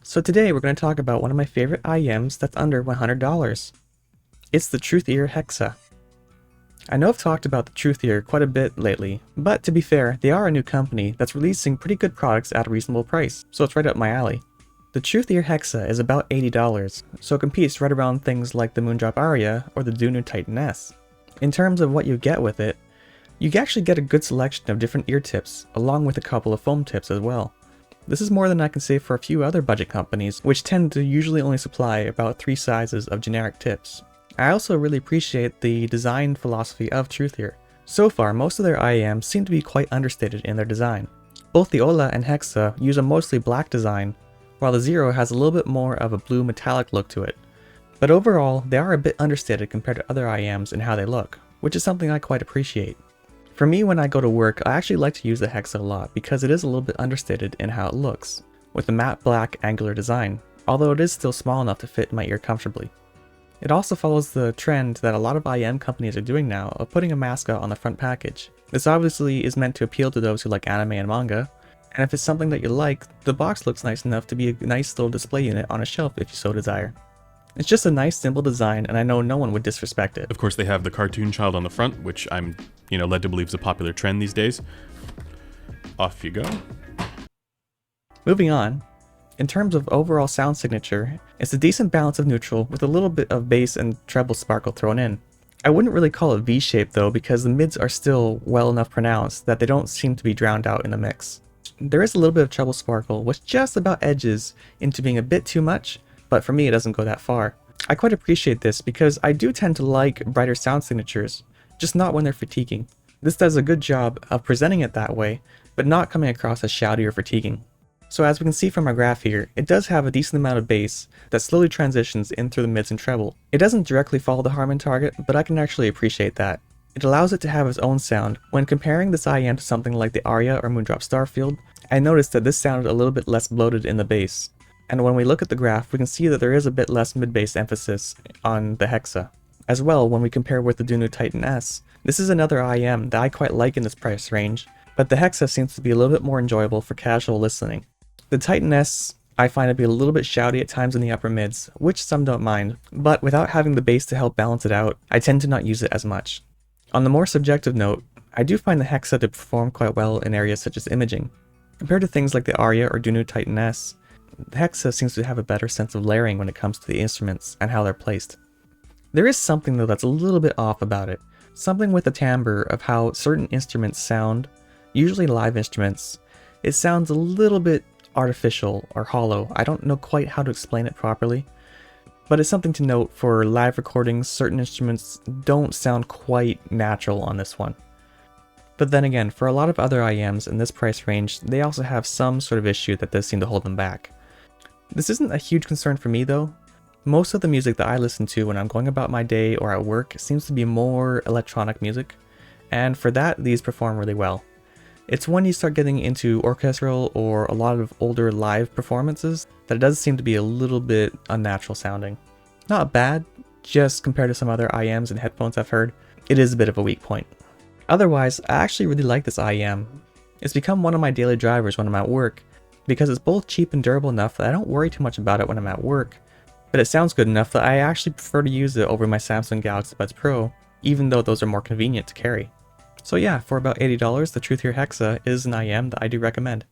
So today we're going to talk about one of my favorite IEMs that's under $100. It's the Truthear Hexa. I know I've talked about the Truthear quite a bit lately, but to be fair, they are a new company that's releasing pretty good products at a reasonable price, so it's right up my alley. The Truthear Hexa is about $80, so it competes right around things like the Moondrop Aria or the Dunu Titan S. In terms of what you get with it, you actually get a good selection of different ear tips, along with a couple of foam tips as well. This is more than I can say for a few other budget companies, which tend to usually only supply about 3 sizes of generic tips. I also really appreciate the design philosophy of Truthear. So far, most of their IEMs seem to be quite understated in their design. Both the Ola and Hexa use a mostly black design, while the Zero has a little bit more of a blue metallic look to it. But overall, they are a bit understated compared to other IEMs in how they look, which is something I quite appreciate. For me, when I go to work, I actually like to use the Hexa a lot because it is a little bit understated in how it looks, with a matte black angular design, although it is still small enough to fit in my ear comfortably. It also follows the trend that a lot of IEM companies are doing now of putting a mascot on the front package. This obviously is meant to appeal to those who like anime and manga, and if it's something that you like, the box looks nice enough to be a nice little display unit on a shelf if you so desire. It's just a nice simple design, and I know no one would disrespect it. Of course, they have the cartoon child on the front, which I'm, led to believe is a popular trend these days. Off you go. Moving on, in terms of overall sound signature, it's a decent balance of neutral with a little bit of bass and treble sparkle thrown in. I wouldn't really call it V-shaped though, because the mids are still well enough pronounced that they don't seem to be drowned out in the mix. There is a little bit of treble sparkle, which just about edges into being a bit too much, but for me it doesn't go that far. I quite appreciate this because I do tend to like brighter sound signatures, just not when they're fatiguing. This does a good job of presenting it that way, but not coming across as shouty or fatiguing. So as we can see from my graph here, it does have a decent amount of bass that slowly transitions in through the mids and treble. It doesn't directly follow the Harman target, but I can actually appreciate that. It allows it to have its own sound. When comparing this IEM to something like the Aria or Moondrop Starfield, I noticed that this sounded a little bit less bloated in the bass. And when we look at the graph, we can see that there is a bit less mid-bass emphasis on the Hexa. As well, when we compare with the Dunu Titan S, this is another IEM that I quite like in this price range, but the Hexa seems to be a little bit more enjoyable for casual listening. The Titan S I find to be a little bit shouty at times in the upper mids, which some don't mind, but without having the bass to help balance it out, I tend to not use it as much. On the more subjective note, I do find the Hexa to perform quite well in areas such as imaging. Compared to things like the Aria or Dunu Titan S, the Hexa seems to have a better sense of layering when it comes to the instruments and how they're placed. There is something though that's a little bit off about it. Something with the timbre of how certain instruments sound, usually live instruments. It sounds a little bit artificial or hollow. I don't know quite how to explain it properly, but it's something to note for live recordings. Certain instruments don't sound quite natural on this one. But then again, for a lot of other IEMs in this price range, they also have some sort of issue that does seem to hold them back. This isn't a huge concern for me though. Most of the music that I listen to when I'm going about my day or at work seems to be more electronic music, and for that these perform really well. It's when you start getting into orchestral or a lot of older live performances that it does seem to be a little bit unnatural sounding. Not bad, just compared to some other IEMs and headphones I've heard, it is a bit of a weak point. Otherwise, I actually really like this IEM. It's become one of my daily drivers when I'm at work, because it's both cheap and durable enough that I don't worry too much about it when I'm at work, but it sounds good enough that I actually prefer to use it over my Samsung Galaxy Buds Pro, even though those are more convenient to carry. So yeah, for about $80, the Truthear Hexa is an IEM that I do recommend.